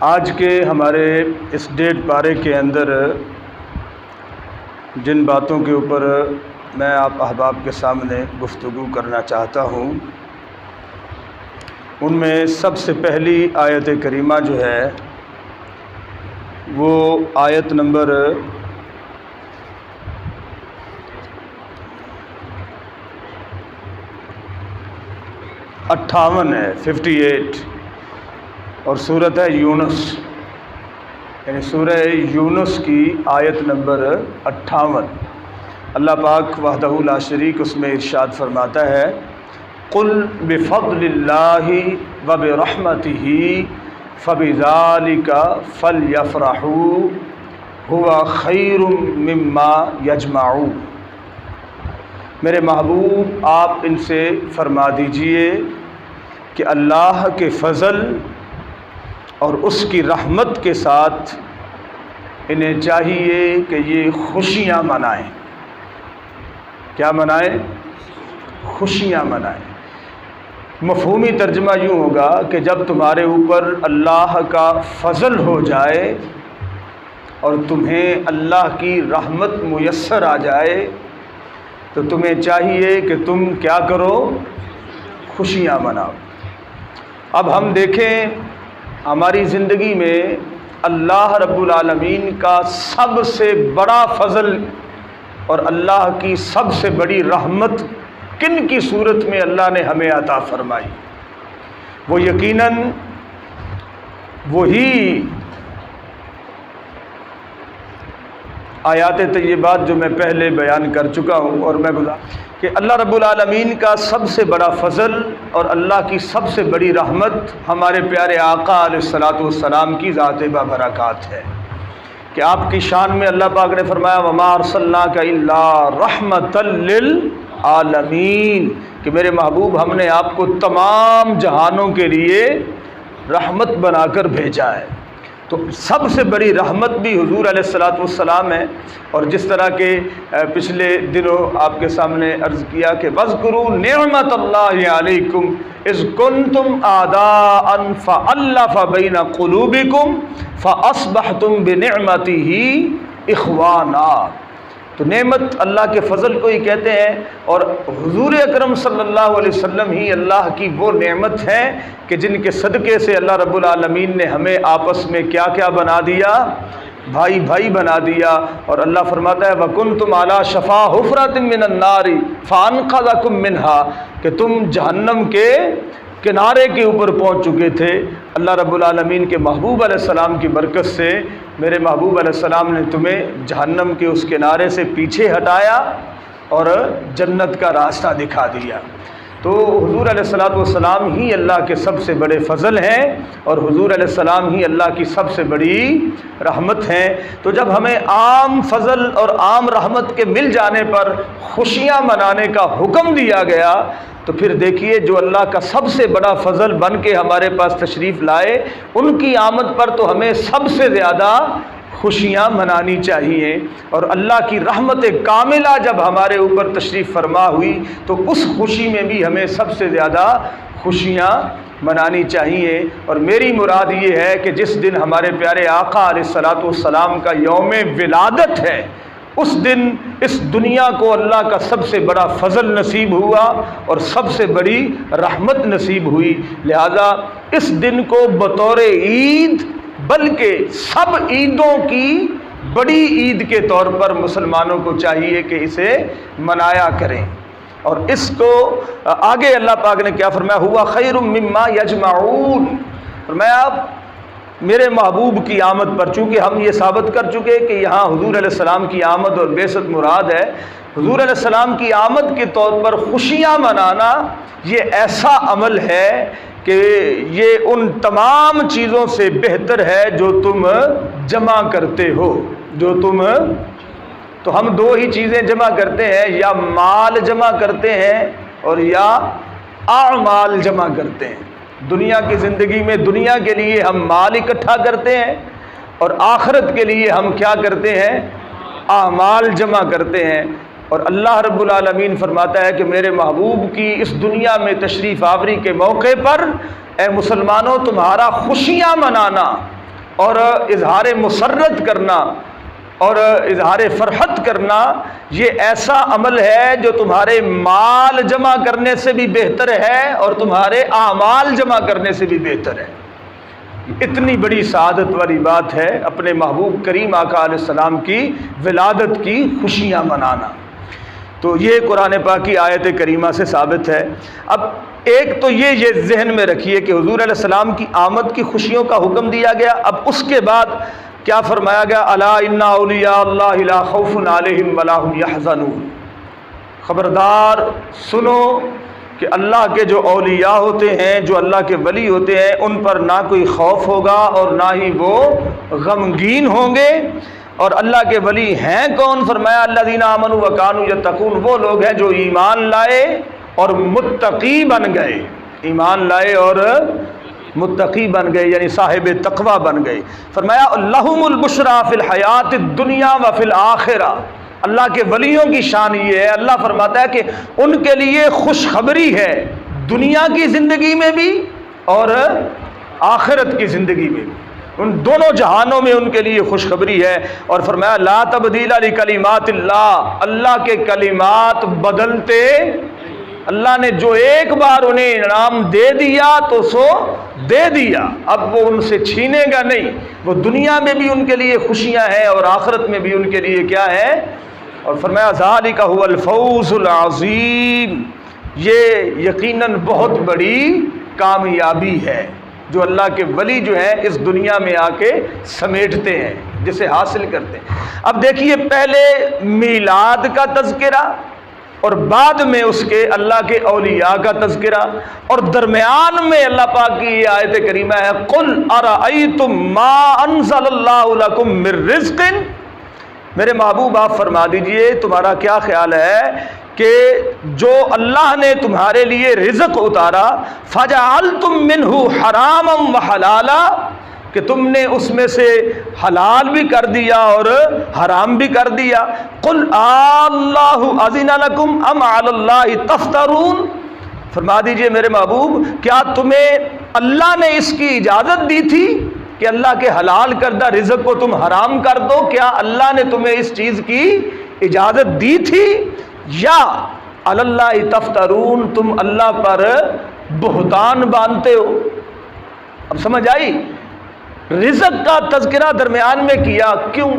آج کے ہمارے اس ڈیڑھ پارے کے اندر جن باتوں کے اوپر میں آپ احباب کے سامنے گفتگو کرنا چاہتا ہوں ان میں سب سے پہلی آیت کریمہ جو ہے وہ آیت نمبر 58 ہے 58 اور سورۃ ہے یونس، یعنی سورہ یونس کی آیت نمبر 58۔ اللہ پاک وحدہ لا شریک اس میں ارشاد فرماتا ہے قل بفضل اللہ وبرحمتہ فبذالک فلیفرحوا ھو خیر مما یجمعون۔ میرے محبوب آپ ان سے فرما دیجئے کہ اللہ کے فضل اور اس کی رحمت کے ساتھ انہیں چاہیے کہ یہ خوشیاں منائیں۔ کیا منائیں؟ خوشیاں منائیں۔ مفہومی ترجمہ یوں ہوگا کہ جب تمہارے اوپر اللہ کا فضل ہو جائے اور تمہیں اللہ کی رحمت میسر آ جائے تو تمہیں چاہیے کہ تم کیا کرو؟ خوشیاں مناؤ۔ اب ہم دیکھیں ہماری زندگی میں اللہ رب العالمین کا سب سے بڑا فضل اور اللہ کی سب سے بڑی رحمت کن کی صورت میں اللہ نے ہمیں عطا فرمائی؟ وہ یقیناً وہی آیات طیبات جو میں پہلے بیان کر چکا ہوں، اور میں کہ اللہ رب العالمین کا سب سے بڑا فضل اور اللہ کی سب سے بڑی رحمت ہمارے پیارے آقا علیہ الصلوۃ والسلام کی ذات بابرکات ہے کہ آپ کی شان میں اللہ پاک نے فرمایا وما ارسلناک الا رحمۃ للعالمین، کہ میرے محبوب ہم نے آپ کو تمام جہانوں کے لیے رحمت بنا کر بھیجا ہے۔ تو سب سے بڑی رحمت بھی حضور علیہ الصلوۃ والسلام ہے، اور جس طرح کہ پچھلے دنوں آپ کے سامنے عرض کیا کہ وَاذْكُرُوا نِعْمَةَ اللَّهِ عَلَيْكُمْ إِذْ كُنْتُمْ أَعْدَاءً فَأَلَّفَ بَيْنَ قُلُوبِكُمْ فَأَصْبَحْتُمْ بِنِعْمَتِهِ إِخْوَانًا۔ تو نعمت اللہ کے فضل کو ہی کہتے ہیں، اور حضور اکرم صلی اللہ علیہ وسلم ہی اللہ کی وہ نعمت ہے کہ جن کے صدقے سے اللہ رب العالمین نے ہمیں آپس میں کیا کیا بنا دیا؟ بھائی بھائی بنا دیا۔ اور اللہ فرماتا ہے وَكُنْتُمْ عَلَى شَفَا حُفْرَةٍ مِّنَ النَّارِ فَأَنْقَذَكُم مِّنْهَا، کہ تم جہنم کے کنارے کے اوپر پہنچ چکے تھے۔ اللہ رب العالمین کے محبوب علیہ السلام کی برکت سے میرے محبوب علیہ السلام نے تمہیں جہنم کے اس کنارے سے پیچھے ہٹایا اور جنت کا راستہ دکھا دیا۔ تو حضور علیہ الصلوۃ والسلام ہی اللہ کے سب سے بڑے فضل ہیں، اور حضور علیہ السلام ہی اللہ کی سب سے بڑی رحمت ہیں۔ تو جب ہمیں عام فضل اور عام رحمت کے مل جانے پر خوشیاں منانے کا حکم دیا گیا تو پھر دیکھیے جو اللہ کا سب سے بڑا فضل بن کے ہمارے پاس تشریف لائے ان کی آمد پر تو ہمیں سب سے زیادہ خوشیاں منانی چاہیے، اور اللہ کی رحمت کاملہ جب ہمارے اوپر تشریف فرما ہوئی تو اس خوشی میں بھی ہمیں سب سے زیادہ خوشیاں منانی چاہیے۔ اور میری مراد یہ ہے کہ جس دن ہمارے پیارے آقا علیہ الصلوۃ والسلام کا یوم ولادت ہے اس دن اس دنیا کو اللہ کا سب سے بڑا فضل نصیب ہوا اور سب سے بڑی رحمت نصیب ہوئی، لہذا اس دن کو بطور عید بلکہ سب عیدوں کی بڑی عید کے طور پر مسلمانوں کو چاہیے کہ اسے منایا کریں۔ اور اس کو آگے اللہ پاک نے کیا فرمایا ہوا خیر مما یجمعون، فرمایا میرے محبوب کی آمد پر، چونکہ ہم یہ ثابت کر چکے کہ یہاں حضور علیہ السلام کی آمد اور بعثت مراد ہے، حضور علیہ السلام کی آمد کے طور پر خوشیاں منانا یہ ایسا عمل ہے کہ یہ ان تمام چیزوں سے بہتر ہے جو تم جمع کرتے ہو، جو تم تو ہم دو ہی چیزیں جمع کرتے ہیں، یا مال جمع کرتے ہیں اور یا اعمال جمع کرتے ہیں۔ دنیا کی زندگی میں دنیا کے لیے ہم مال اکٹھا کرتے ہیں اور آخرت کے لیے ہم کیا کرتے ہیں؟ اعمال جمع کرتے ہیں۔ اور اللہ رب العالمین فرماتا ہے کہ میرے محبوب کی اس دنیا میں تشریف آوری کے موقع پر اے مسلمانوں تمہارا خوشیاں منانا اور اظہار مسرت کرنا اور اظہار فرحت کرنا یہ ایسا عمل ہے جو تمہارے مال جمع کرنے سے بھی بہتر ہے اور تمہارے اعمال جمع کرنے سے بھی بہتر ہے۔ اتنی بڑی سعادت والی بات ہے اپنے محبوب کریم آقا علیہ السلام کی ولادت کی خوشیاں منانا۔ تو یہ قرآن پاک کی آیت کریمہ سے ثابت ہے۔ اب ایک تو یہ ذہن میں رکھیے کہ حضور علیہ السلام کی آمد کی خوشیوں کا حکم دیا گیا۔ اب اس کے بعد کیا فرمایا گیا؟ الا ان اولیاء اللہ لا خوف علیہم ولا هم یحزنون، خبردار سنو کہ اللہ کے جو اولیاء ہوتے ہیں، جو اللہ کے ولی ہوتے ہیں، ان پر نہ کوئی خوف ہوگا اور نہ ہی وہ غمگین ہوں گے۔ اور اللہ کے ولی ہیں کون؟ فرمایا الذین آمنوا وکانوا یتقون، وہ لوگ ہیں جو ایمان لائے اور متقی بن گئے، ایمان لائے اور متقی بن گئے، یعنی صاحب تقوی بن گئے۔ فرمایا لہم البشریٰ فی الحیات الدنیا وفی الآخرہ، اللہ کے ولیوں کی شان یہ ہے، اللہ فرماتا ہے کہ ان کے لیے خوشخبری ہے دنیا کی زندگی میں بھی اور آخرت کی زندگی میں بھی، ان دونوں جہانوں میں ان کے لیے خوشخبری ہے۔ اور فرمایا لا تبدیل لکلمات اللہ، اللہ کے کلمات بدلتے، اللہ نے جو ایک بار انہیں انعام دے دیا تو سو دے دیا، اب وہ ان سے چھینے گا نہیں۔ وہ دنیا میں بھی ان کے لیے خوشیاں ہیں اور آخرت میں بھی ان کے لیے کیا ہے؟ اور فرمایا ذالک هو الفوز العظیم، یہ یقیناً بہت بڑی کامیابی ہے جو اللہ کے ولی جو ہیں اس دنیا میں آ کے سمیٹتے ہیں، جسے حاصل کرتے ہیں۔ اب دیکھیے پہلے میلاد کا تذکرہ اور بعد میں اس کے اللہ کے اولیاء کا تذکرہ، اور درمیان میں اللہ پاک کی یہ آیت کریمہ ہے قل ارأیتم ما انزل اللہ لکم من رزق، میرے محبوب آپ فرما دیجئے تمہارا کیا خیال ہے کہ جو اللہ نے تمہارے لیے رزق اتارا فجعلتم منہ حراما وحلالا، کہ تم نے اس میں سے حلال بھی کر دیا اور حرام بھی کر دیا۔ قل اللہ اذن لکم ام علی اللہ تفترون، فرما دیجئے میرے محبوب کیا تمہیں اللہ نے اس کی اجازت دی تھی کہ اللہ کے حلال کردہ رزق کو تم حرام کر دو؟ کیا اللہ نے تمہیں اس چیز کی اجازت دی تھی؟ یا علی اللہ تفترون، تم اللہ پر بہتان باندھتے ہو؟ اب سمجھ آئی؟ رزق کا تذکرہ درمیان میں کیا، کیوں؟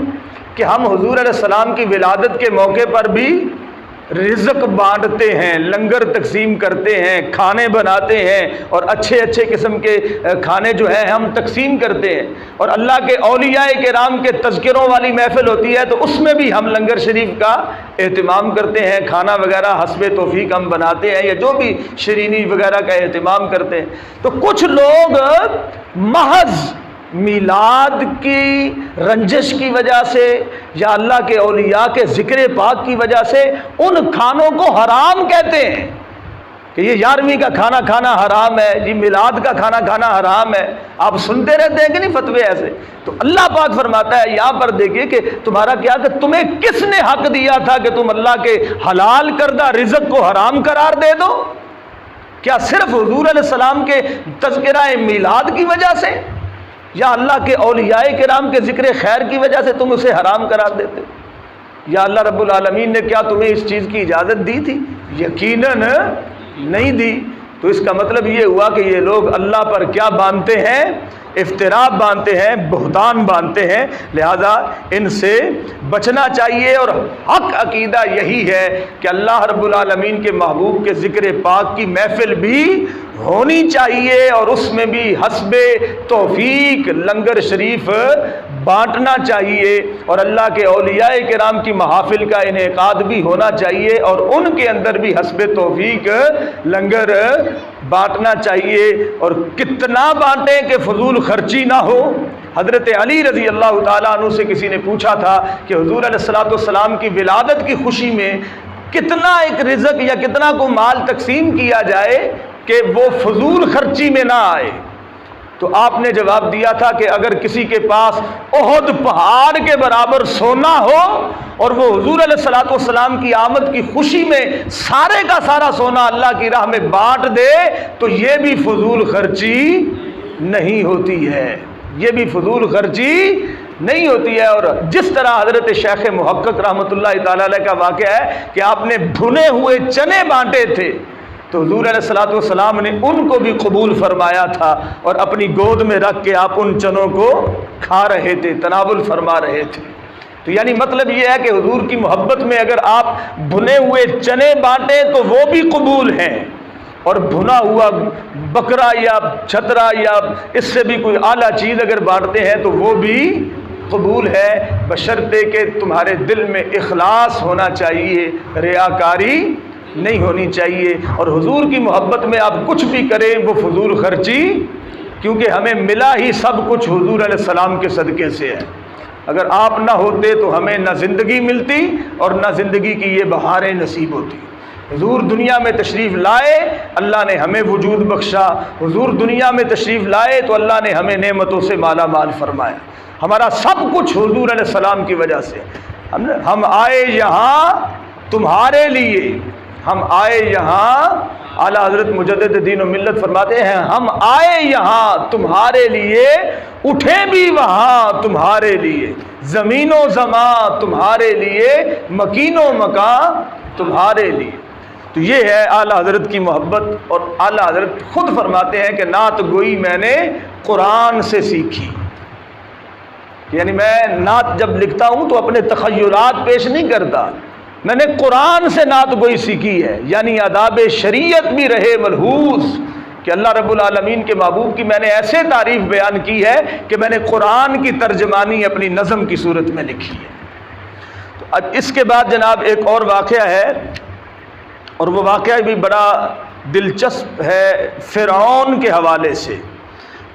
کہ ہم حضور علیہ السلام کی ولادت کے موقع پر بھی رزق بانٹتے ہیں، لنگر تقسیم کرتے ہیں، کھانے بناتے ہیں، اور اچھے اچھے قسم کے کھانے جو ہیں ہم تقسیم کرتے ہیں۔ اور اللہ کے اولیاء کرام کے تذکروں والی محفل ہوتی ہے تو اس میں بھی ہم لنگر شریف کا اہتمام کرتے ہیں، کھانا وغیرہ حسب توفیق ہم بناتے ہیں، یا جو بھی شرینی وغیرہ کا اہتمام کرتے ہیں۔ تو کچھ لوگ محض میلاد کی رنجش کی وجہ سے یا اللہ کے اولیاء کے ذکر پاک کی وجہ سے ان کھانوں کو حرام کہتے ہیں کہ یہ 11ویں کا کھانا کھانا حرام ہے، یہ میلاد کا کھانا کھانا حرام ہے۔ آپ سنتے رہتے ہیں کہ نہیں فتوے ایسے؟ تو اللہ پاک فرماتا ہے یہاں پر دیکھیے کہ تمہارا کیا، کہ تمہیں کس نے حق دیا تھا کہ تم اللہ کے حلال کردہ رزق کو حرام قرار دے دو؟ کیا صرف حضور علیہ السلام کے تذکرہ میلاد کی وجہ سے یا اللہ کے اولیاء کرام کے ذکر خیر کی وجہ سے تم اسے حرام قرار دیتے؟ یا اللہ رب العالمین نے کیا تمہیں اس چیز کی اجازت دی تھی؟ یقیناً نہیں دی۔ تو اس کا مطلب یہ ہوا کہ یہ لوگ اللہ پر کیا باندھتے ہیں؟ افتراء باندھتے ہیں، بہتان باندھتے ہیں، لہذا ان سے بچنا چاہیے۔ اور حق عقیدہ یہی ہے کہ اللہ رب العالمین کے محبوب کے ذکر پاک کی محفل بھی ہونی چاہیے، اور اس میں بھی حسب توفیق لنگر شریف بانٹنا چاہیے، اور اللہ کے اولیاء کرام کی محافل کا انعقاد بھی ہونا چاہیے، اور ان کے اندر بھی حسب توفیق لنگر بانٹنا چاہیے۔ اور کتنا بانٹیں کہ فضول خرچی نہ ہو۔ حضرت علی رضی اللہ تعالیٰ عنہ سے کسی نے پوچھا تھا کہ حضور علیہ السلام کی ولادت کی خوشی میں کتنا ایک رزق یا کتنا کو مال تقسیم کیا جائے کہ وہ فضول خرچی میں نہ آئے؟ تو آپ نے جواب دیا تھا کہ اگر کسی کے پاس احد پہاڑ کے برابر سونا ہو اور وہ حضور علیہ السلام کی آمد کی خوشی میں سارے کا سارا سونا اللہ کی راہ میں بانٹ دے تو یہ بھی فضول خرچی نہیں ہوتی ہے، یہ بھی فضول خرچی نہیں ہوتی ہے۔ اور جس طرح حضرت شیخ محقق رحمۃ اللہ تعالی علیہ کا واقعہ ہے کہ آپ نے بھنے ہوئے چنے بانٹے تھے تو حضور علیہ الصلوۃ والسلام نے ان کو بھی قبول فرمایا تھا اور اپنی گود میں رکھ کے آپ ان چنوں کو کھا رہے تھے، تناول فرما رہے تھے۔ تو یعنی مطلب یہ ہے کہ حضور کی محبت میں اگر آپ بھنے ہوئے چنے بانٹیں تو وہ بھی قبول ہیں، اور بھنا ہوا بکرا یا چھترا یا اس سے بھی کوئی اعلیٰ چیز اگر بانٹتے ہیں تو وہ بھی قبول ہے، بشرطے کہ تمہارے دل میں اخلاص ہونا چاہیے، ریاکاری نہیں ہونی چاہیے۔ اور حضور کی محبت میں آپ کچھ بھی کریں وہ فضول خرچی، کیونکہ ہمیں ملا ہی سب کچھ حضور علیہ السلام کے صدقے سے ہے۔ اگر آپ نہ ہوتے تو ہمیں نہ زندگی ملتی اور نہ زندگی کی یہ بہاریں نصیب ہوتی۔ حضور دنیا میں تشریف لائے، اللہ نے ہمیں وجود بخشا۔ حضور دنیا میں تشریف لائے تو اللہ نے ہمیں نعمتوں سے مالا مال فرمایا۔ ہمارا سب کچھ حضور علیہ السلام کی وجہ سے۔ ہم آئے یہاں تمہارے لیے، ہم آئے یہاں، اعلیٰ حضرت مجدد دین و ملت فرماتے ہیں ہم آئے یہاں تمہارے لیے، اٹھے بھی وہاں تمہارے لیے، زمین و زمان تمہارے لیے، مکین و مکان تمہارے لیے۔ تو یہ ہے اعلیٰ حضرت کی محبت۔ اور اعلیٰ حضرت خود فرماتے ہیں کہ نعت گوئی میں نے قرآن سے سیکھی، یعنی میں نعت جب لکھتا ہوں تو اپنے تخیلات پیش نہیں کرتا، میں نے قرآن سے نعت گوئی سیکھی ہے، یعنی آداب شریعت بھی رہے ملحوظ کہ اللہ رب العالمین کے محبوب کی میں نے ایسے تعریف بیان کی ہے کہ میں نے قرآن کی ترجمانی اپنی نظم کی صورت میں لکھی ہے۔ تو اب اس کے بعد جناب ایک اور واقعہ ہے، اور وہ واقعہ بھی بڑا دلچسپ ہے فرعون کے حوالے سے۔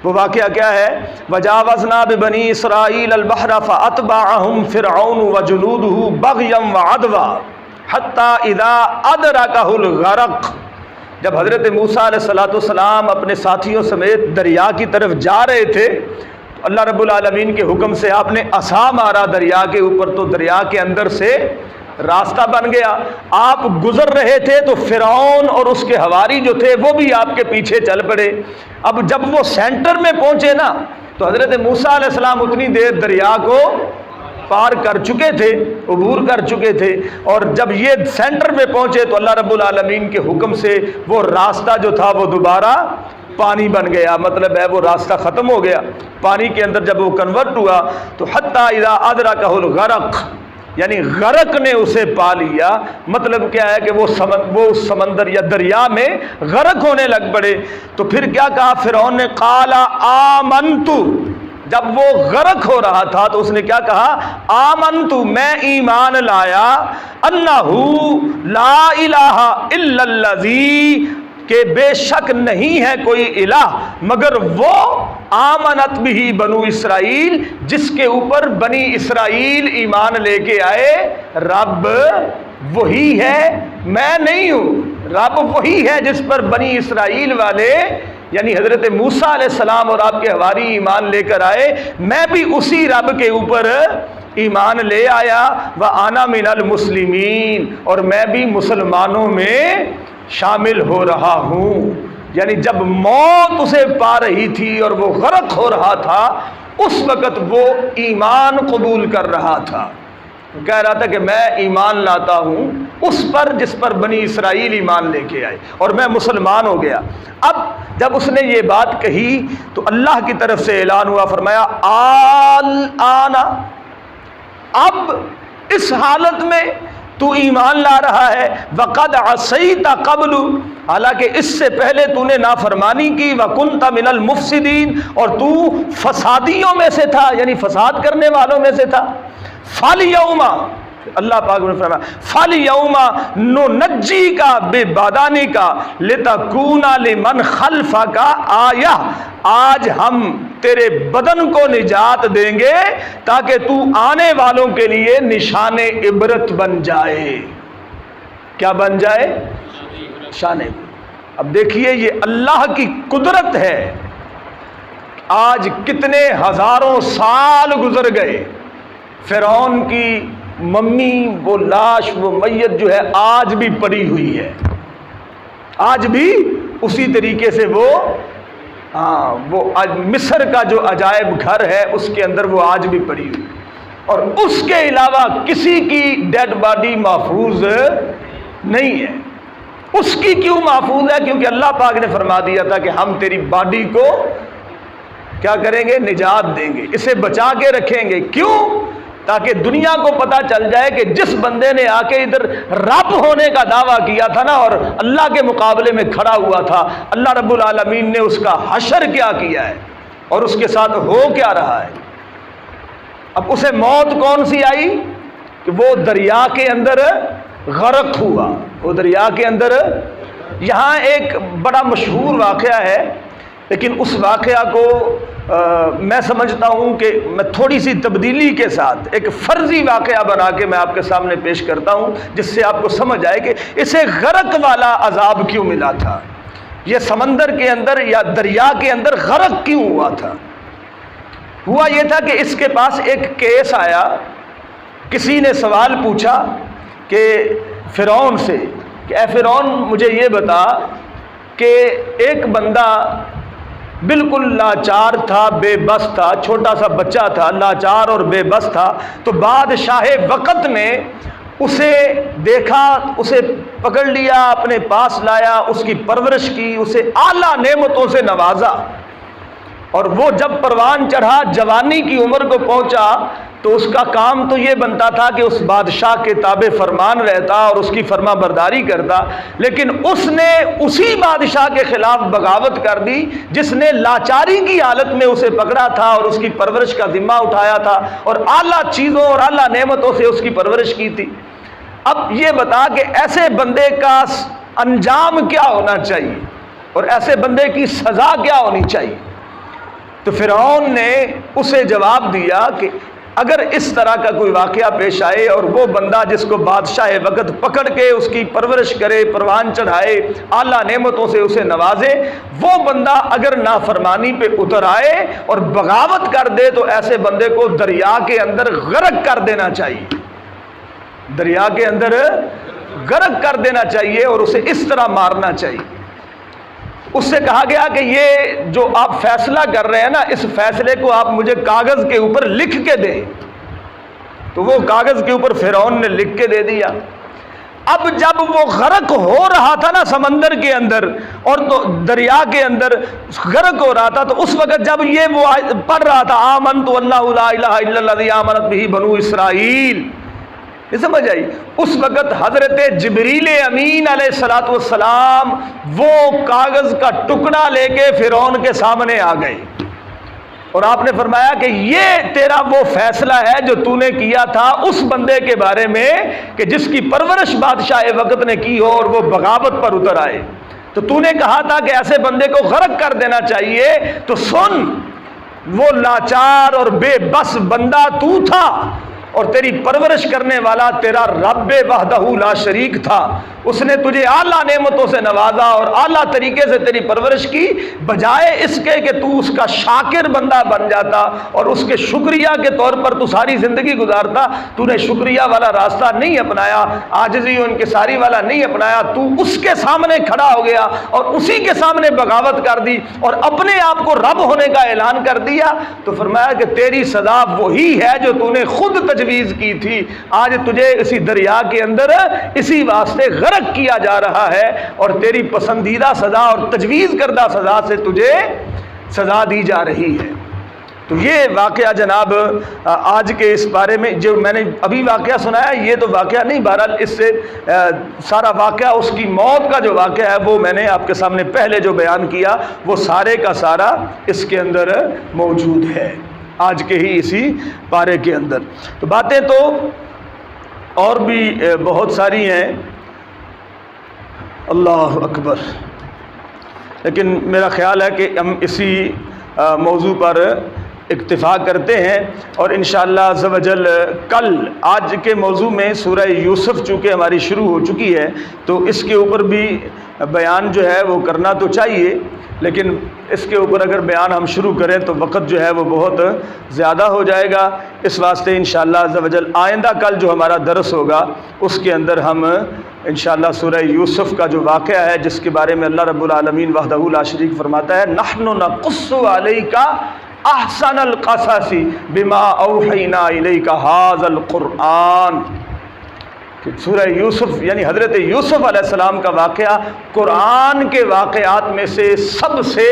وہ واقعہ کیا ہے؟ وجاوزنا ببنی اسرائیل البحر فاتبعهم فرعون وجنوده بغیا وعدوا حتی اذا ادرکہ الغرق۔ جب حضرت موسیٰ علیہ السلام اپنے ساتھیوں سمیت دریا کی طرف جا رہے تھے تو اللہ رب العالمین کے حکم سے آپ نے عصا مارا دریا کے اوپر، تو دریا کے اندر سے راستہ بن گیا۔ آپ گزر رہے تھے تو فرعون اور اس کے حواری جو تھے وہ بھی آپ کے پیچھے چل پڑے۔ اب جب وہ سینٹر میں پہنچے نا تو حضرت موسیٰ علیہ السلام اتنی دیر دریا کو پار کر چکے تھے، عبور کر چکے تھے، اور جب یہ سینٹر میں پہنچے تو اللہ رب العالمین کے حکم سے وہ راستہ جو تھا وہ دوبارہ پانی بن گیا، مطلب ہے وہ راستہ ختم ہو گیا۔ پانی کے اندر جب وہ کنورٹ ہوا تو حتی اذا ادرکہ الغرق، یعنی غرق نے اسے پا لیا۔ مطلب کیا ہے کہ وہ سمندر یا دریا میں غرق ہونے لگ پڑے۔ تو پھر کیا کہا فرعون نے؟ قال آمنت، جب وہ غرق ہو رہا تھا تو اس نے کیا کہا؟ آمنت، میں ایمان لایا، انہ لا الہ الا الذی، کہ بے شک نہیں ہے کوئی الہ مگر وہ، آمنت بھی بنو اسرائیل، جس کے اوپر بنی اسرائیل ایمان لے کے آئے۔ رب وہی ہے، میں نہیں ہوں، رب وہی ہے جس پر بنی اسرائیل والے یعنی حضرت موسیٰ علیہ السلام اور آپ کے حواری ایمان لے کر آئے، میں بھی اسی رب کے اوپر ایمان لے آیا۔ وَأَنَا مِنَ الْمُسْلِمِينَ، اور میں بھی مسلمانوں میں شامل ہو رہا ہوں۔ یعنی جب موت اسے پا رہی تھی اور وہ غرق ہو رہا تھا اس وقت وہ ایمان قبول کر رہا تھا، کہہ رہا تھا کہ میں ایمان لاتا ہوں اس پر جس پر بنی اسرائیل ایمان لے کے آئے، اور میں مسلمان ہو گیا۔ اب جب اس نے یہ بات کہی تو اللہ کی طرف سے اعلان ہوا، فرمایا آل، اب اس حالت میں تو ایمان لا رہا ہے، وقد عصیت قبل، حالانکہ اس سے پہلے تو نے نافرمانی کی، وکنت من المفسدین، اور تو فسادیوں میں سے تھا، یعنی فساد کرنے والوں میں سے تھا۔ فالیوم، اللہ پاک نے فرمایا فالیوم ننجیک ببدنک لتکون لمن خلفک آیہ، آج ہم تیرے بدن کو نجات دیں گے تاکہ تو آنے والوں کے لیے نشان عبرت بن جائے۔ کیا بن جائے؟ نشان عبرت۔ اب دیکھیے یہ اللہ کی قدرت ہے۔ آج کتنے ہزاروں سال گزر گئے، فرعون کی ممی وہ لاش وہ میت جو ہے آج بھی پڑی ہوئی ہے، آج بھی اسی طریقے سے وہ ہاں وہ مصر کا جو عجائب گھر ہے اس کے اندر وہ آج بھی پڑی ہوئی، اور اس کے علاوہ کسی کی ڈیڈ باڈی محفوظ نہیں ہے۔ اس کی کیوں محفوظ ہے؟ کیونکہ اللہ پاک نے فرما دیا تھا کہ ہم تیری باڈی کو کیا کریں گے؟ نجات دیں گے، اسے بچا کے رکھیں گے۔ کیوں؟ تاکہ دنیا کو پتہ چل جائے کہ جس بندے نے آ کے ادھر رب ہونے کا دعویٰ کیا تھا نا اور اللہ کے مقابلے میں کھڑا ہوا تھا، اللہ رب العالمین نے اس کا حشر کیا کیا ہے اور اس کے ساتھ ہو کیا رہا ہے۔ اب اسے موت کون سی آئی کہ وہ دریا کے اندر غرق ہوا۔ وہ دریا کے اندر، یہاں ایک بڑا مشہور واقعہ ہے، لیکن اس واقعہ کو میں سمجھتا ہوں کہ میں تھوڑی سی تبدیلی کے ساتھ ایک فرضی واقعہ بنا کے میں آپ کے سامنے پیش کرتا ہوں، جس سے آپ کو سمجھ آئے کہ اسے غرق والا عذاب کیوں ملا تھا، یہ سمندر کے اندر یا دریا کے اندر غرق کیوں ہوا تھا۔ ہوا یہ تھا کہ اس کے پاس ایک کیس آیا، کسی نے سوال پوچھا کہ فرعون سے کہ اے فرعون مجھے یہ بتا کہ ایک بندہ بالکل لاچار تھا، بے بس تھا، چھوٹا سا بچہ تھا، لاچار اور بے بس تھا، تو بادشاہ وقت نے اسے دیکھا، اسے پکڑ لیا، اپنے پاس لایا، اس کی پرورش کی، اسے اعلیٰ نعمتوں سے نوازا، اور وہ جب پروان چڑھا، جوانی کی عمر کو پہنچا، تو اس کا کام تو یہ بنتا تھا کہ اس بادشاہ کے تابع فرمان رہتا اور اس کی فرما برداری کرتا، لیکن اس نے اسی بادشاہ کے خلاف بغاوت کر دی جس نے لاچاری کی حالت میں اسے پکڑا تھا اور اس کی پرورش کا ذمہ اٹھایا تھا اور اعلیٰ چیزوں اور اعلیٰ نعمتوں سے اس کی پرورش کی تھی۔ اب یہ بتا کہ ایسے بندے کا انجام کیا ہونا چاہیے اور ایسے بندے کی سزا کیا ہونی چاہیے؟ تو فرعون نے اسے جواب دیا کہ اگر اس طرح کا کوئی واقعہ پیش آئے اور وہ بندہ جس کو بادشاہ وقت پکڑ کے اس کی پرورش کرے، پروان چڑھائے، اعلیٰ نعمتوں سے اسے نوازے، وہ بندہ اگر نافرمانی پہ اتر آئے اور بغاوت کر دے تو ایسے بندے کو دریا کے اندر غرق کر دینا چاہیے، دریا کے اندر غرق کر دینا چاہیے اور اسے اس طرح مارنا چاہیے۔ اس سے کہا گیا کہ یہ جو آپ فیصلہ کر رہے ہیں نا، اس فیصلے کو آپ مجھے کاغذ کے اوپر لکھ کے دیں۔ تو وہ کاغذ کے اوپر فرعون نے لکھ کے دے دیا۔ اب جب وہ غرق ہو رہا تھا نا سمندر کے اندر اور تو دریا کے اندر غرق ہو رہا تھا، تو اس وقت جب یہ وہ پڑھ رہا تھا آمنت اللہ لا الہ الا الذی آمنت بہ بنو اسرائیل، یہ سمجھ آئی؟ اس وقت حضرت جبریل امین علیہ الصلوۃ والسلام وہ کاغذ کا ٹکڑا لے کے فرعون کے سامنے آ گئے اور آپ نے فرمایا کہ یہ تیرا وہ فیصلہ ہے جو تو نے کیا تھا اس بندے کے بارے میں کہ جس کی پرورش بادشاہ وقت نے کی ہو اور وہ بغاوت پر اتر آئے، تو تو نے کہا تھا کہ ایسے بندے کو غرق کر دینا چاہیے۔ تو سن، وہ لاچار اور بے بس بندہ تو تھا اور تیری پرورش کرنے والا تیرا رب وحدہ لا شریک تھا، اس نے تجھے اعلیٰ نعمتوں سے نوازا اور اعلیٰ طریقے سے تیری پرورش کی، بجائے اس کے کہ تو اس کا شاکر بندہ بن جاتا اور اس کے شکریہ کے طور پر تو ساری زندگی گزارتا، تو نے شکریہ والا راستہ نہیں اپنایا، عاجزی و انکساری والا نہیں اپنایا، تو اس کے سامنے کھڑا ہو گیا اور اسی کے سامنے بغاوت کر دی اور اپنے آپ کو رب ہونے کا اعلان کر دیا۔ تو فرمایا کہ تیری سزا وہی ہے جو تو نے خود تجویز کی تھی، آج تجھے اسی دریا کے اندر اسی واسطے غرق کیا جا رہا ہے اور تیری پسندیدہ سزا اور تجویز کردہ سزا سے تجھے سزا دی جا رہی ہے۔ تو یہ واقعہ جناب آج کے اس بارے میں جو میں نے ابھی واقعہ سنایا، یہ تو واقعہ نہیں، بہرحال اس سے سارا واقعہ اس کی موت کا جو واقعہ ہے وہ میں نے آپ کے سامنے پہلے جو بیان کیا وہ سارے کا سارا اس کے اندر موجود ہے، آج کے ہی اسی پارے کے اندر۔ تو باتیں تو اور بھی بہت ساری ہیں، اللہ اکبر، لیکن میرا خیال ہے کہ ہم اسی موضوع پر اکتفا کرتے ہیں اور انشاءاللہ عز و جل کل آج کے موضوع میں سورہ یوسف چونکہ ہماری شروع ہو چکی ہے تو اس کے اوپر بھی بیان جو ہے وہ کرنا تو چاہیے، لیکن اس کے اوپر اگر بیان ہم شروع کریں تو وقت جو ہے وہ بہت زیادہ ہو جائے گا. اس واسطے انشاءاللہ عز و جل آئندہ کل جو ہمارا درس ہوگا اس کے اندر ہم انشاءاللہ سورہ یوسف کا جو واقعہ ہے جس کے بارے میں اللہ رب العالمین وحدہ لا شریک فرماتا ہے نحن نقص علیک احسن القصص بما اوحینا الیک ھذا القرآن. کہ سورہ یوسف یعنی حضرت یوسف علیہ السلام کا واقعہ قرآن کے واقعات میں سے سب سے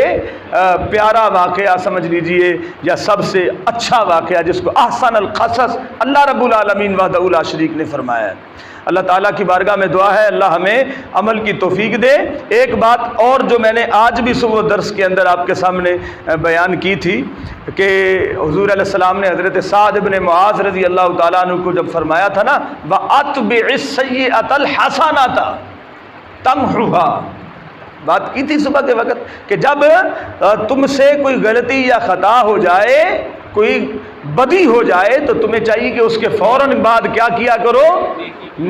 پیارا واقعہ سمجھ لیجئے یا سب سے اچھا واقعہ جس کو احسن القصص اللہ رب العالمین وحدہ لا شریک نے فرمایا ہے. اللہ تعالیٰ کی بارگاہ میں دعا ہے اللہ ہمیں عمل کی توفیق دے. ایک بات اور جو میں نے آج بھی صبح درس کے اندر آپ کے سامنے بیان کی تھی کہ حضور علیہ السلام نے حضرت سعد بن معاذ رضی اللہ تعالیٰ عنہ کو جب فرمایا تھا نا وَأَتْبِعِ السَّيِّئَةَ الْحَسَنَةَ تَمْحُهَا، بات کی تھی صبح کے وقت کہ جب تم سے کوئی غلطی یا خطا ہو جائے، کوئی بدی ہو جائے تو تمہیں چاہیے کہ اس کے فوراً بعد کیا کیا کرو؟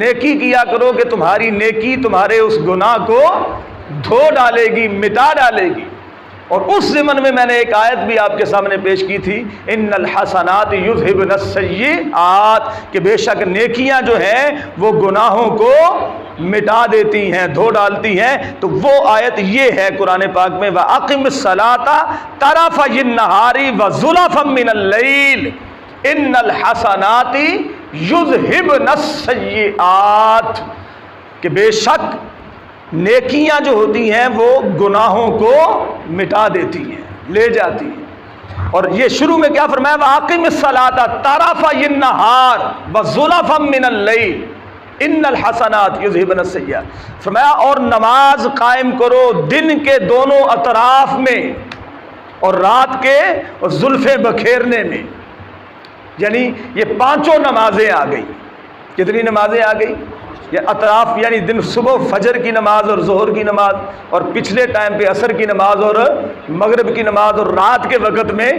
نیکی کیا کرو کہ تمہاری نیکی تمہارے اس گناہ کو دھو ڈالے گی، مٹا ڈالے گی. اور اس ضمن میں میں نے ایک آیت بھی آپ کے سامنے پیش کی تھی ان الحسنات یذھبن السیئات، کہ بے شک نیکیاں جو ہیں وہ گناہوں کو مٹا دیتی ہیں، دھو ڈالتی ہیں. تو وہ آیت یہ ہے قرآن پاک میں وَأَقِمِ الصَّلَاةَ طَرَفَيِ النَّهَارِ وَزُلَفًا مِّنَ اللَّيْلِ ان الحسنات یذھبن السیئات، کہ بے شک نیکیاں جو ہوتی ہیں وہ گناہوں کو مٹا دیتی ہیں، لے جاتی ہیں. اور یہ شروع میں کیا فرمایا وَأَقِمِ الصَّلَاةَ طَرَفَيِ النَّهَارِ وَزُلَفًا مِّنَ اللَّيْلِ ان الحسنات یذھبن السیئات. فرمایا اور نماز قائم کرو دن کے دونوں اطراف میں اور رات کے زلفیں بکھیرنے میں. یعنی یہ پانچوں نمازیں آ گئی. کتنی نمازیں آ گئی؟ یہ اطراف یعنی دن صبح فجر کی نماز اور ظہر کی نماز، اور پچھلے ٹائم پہ عصر کی نماز اور مغرب کی نماز، اور رات کے وقت میں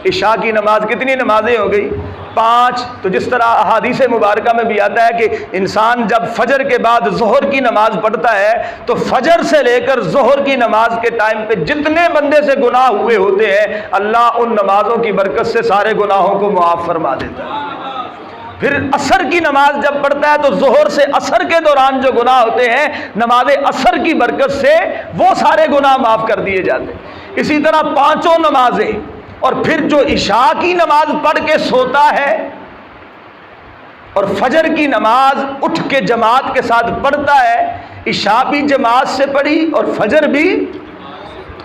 عشاء کی نماز. کتنی نمازیں ہو گئی؟ 5. تو جس طرح احادیث مبارکہ میں بھی آتا ہے کہ انسان جب فجر کے بعد ظہر کی نماز پڑھتا ہے تو فجر سے لے کر ظہر کی نماز کے ٹائم پہ جتنے بندے سے گناہ ہوئے ہوتے ہیں اللہ ان نمازوں کی برکت سے سارے گناہوں کو معاف فرما دیتا ہے. پھر عصر کی نماز جب پڑھتا ہے تو ظہر سے عصر کے دوران جو گناہ ہوتے ہیں نماز عصر کی برکت سے وہ سارے گناہ معاف کر دیے جاتے ہیں. اسی طرح پانچوں نمازیں، اور پھر جو عشاء کی نماز پڑھ کے سوتا ہے اور فجر کی نماز اٹھ کے جماعت کے ساتھ پڑھتا ہے، عشاء بھی جماعت سے پڑھی اور فجر بھی،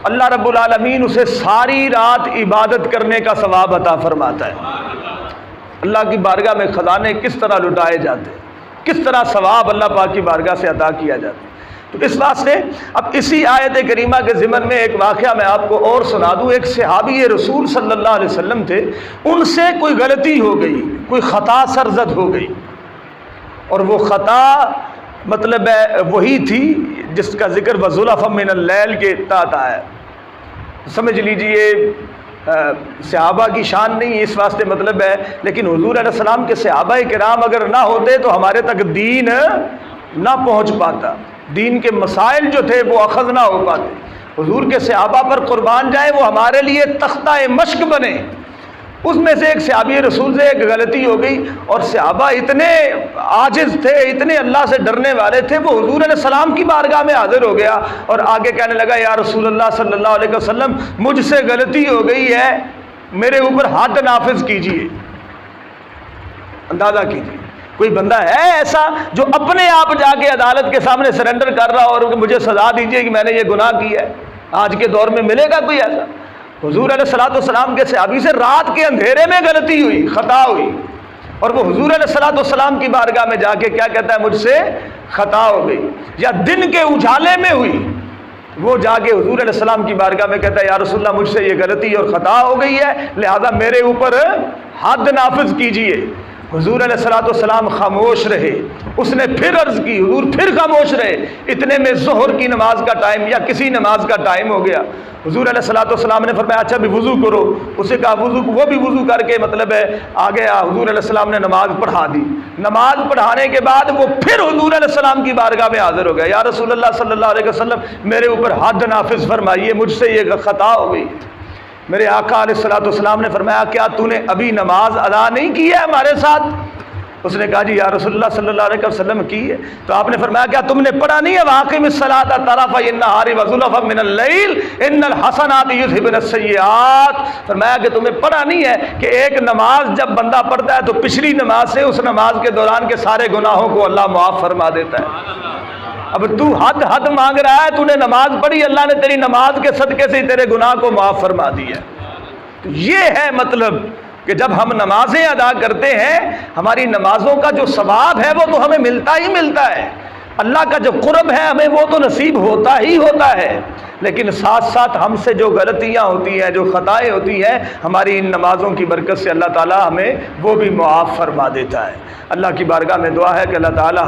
اللہ رب العالمین اسے ساری رات عبادت کرنے کا ثواب عطا فرماتا ہے. اللہ کی بارگاہ میں خزانے کس طرح لٹائے جاتے ہیں، کس طرح ثواب اللہ پاک کی بارگاہ سے عطا کیا جاتا ہے. تو اس واسطے اب اسی آیت کریمہ کے ضمن میں ایک واقعہ میں آپ کو اور سنا دوں. ایک صحابی رسول صلی اللہ علیہ وسلم تھے، ان سے کوئی غلطی ہو گئی، کوئی خطا سرزد ہو گئی، اور وہ خطا مطلب وہی تھی جس کا ذکر وَزُلَفًا مِّنَ اللَّيْلِ کے تحت آیا. سمجھ لیجئے صحابہ کی شان نہیں اس واسطے مطلب ہے، لیکن حضور علیہ السلام کے صحابہ کرام اگر نہ ہوتے تو ہمارے تک دین نہ پہنچ پاتا، دین کے مسائل جو تھے وہ اخذ نہ ہو پاتے. حضور کے صحابہ پر قربان جائیں، وہ ہمارے لیے تختہ مشق بنے. اس میں سے ایک صحابی رسول سے ایک غلطی ہو گئی، اور صحابہ اتنے عاجز تھے، اتنے اللہ سے ڈرنے والے تھے، وہ حضور علیہ السلام کی بارگاہ میں حاضر ہو گیا اور آگے کہنے لگا یا رسول اللہ صلی اللہ علیہ وسلم مجھ سے غلطی ہو گئی ہے، میرے اوپر حد نافذ کیجئے. اندازہ کیجئے کوئی بندہ ہے ایسا جو اپنے آپ جا کے عدالت کے سامنے سرنڈر کر رہا اور مجھے سزا دیجئے کہ میں نے یہ گناہ کیا ہے؟ آج کے دور میں ملے گا کوئی ایسا؟ حضور علیہ السلام کے صحابی سے رات کے اندھیرے میں غلطی ہوئی، خطا ہوئی، اور وہ حضور علیہ السلام کی بارگاہ میں جا کے کیا کہتا ہے مجھ سے خطا ہو گئی. یا دن کے اجالے میں ہوئی، وہ جا کے حضور علیہ السلام کی بارگاہ میں کہتا ہے یا رسول اللہ مجھ سے یہ غلطی اور خطا ہو گئی ہے، لہذا میرے اوپر حد نافذ کیجئے. حضور علیہ الصلوۃ والسلام خاموش رہے. اس نے پھر عرض کی، حضور پھر خاموش رہے. اتنے میں ظہر کی نماز کا ٹائم یا کسی نماز کا ٹائم ہو گیا. حضور علیہ الصلوۃ والسلام نے فرمایا اچھا بھی وضو کرو. اسے کہا وضو، وہ بھی وضو کر کے مطلب ہے آ گیا. حضور علیہ السلام نے نماز پڑھا دی. نماز پڑھانے کے بعد وہ پھر حضور علیہ السلام کی بارگاہ میں حاضر ہو گیا. یا رسول اللہ صلی اللہ علیہ وسلم میرے اوپر حد نافذ فرمائیے، مجھ سے یہ خطا ہو گئی. میرے آقا علیہ الصلوۃ والسلام نے فرمایا کیا تو نے ابھی نماز ادا نہیں کی ہے ہمارے ساتھ؟ اس نے کہا جی یا رسول اللہ صلی اللہ علیہ وسلم کی ہے. تو آپ نے فرمایا کیا تم نے پڑھا نہیں ہے واقم الصلاۃ طرفی النہار وزلفا من اللیل ان الحسنات یذھبن السیئات. فرمایا کہ تمہیں پڑھا نہیں ہے کہ ایک نماز جب بندہ پڑھتا ہے تو پچھلی نماز سے اس نماز کے دوران کے سارے گناہوں کو اللہ معاف فرما دیتا ہے. اب تو حد مانگ رہا ہے، تو نے نماز پڑھی، اللہ نے تیری نماز کے صدقے سے تیرے گناہ کو معاف فرما دیا. تو یہ ہے مطلب کہ جب ہم نمازیں ادا کرتے ہیں، ہماری نمازوں کا جو ثواب ہے وہ تو ہمیں ملتا ہی ملتا ہے. اللہ کا جو قرب ہے ہمیں وہ تو نصیب ہوتا ہی ہوتا ہے. لیکن ساتھ ساتھ ہم سے جو غلطیاں ہوتی ہیں، جو خطائیں ہوتی ہیں، ہماری ان نمازوں کی برکت سے اللہ تعالیٰ ہمیں وہ بھی معاف فرما دیتا ہے. اللہ کی بارگاہ میں دعا ہے کہ اللہ تعالیٰ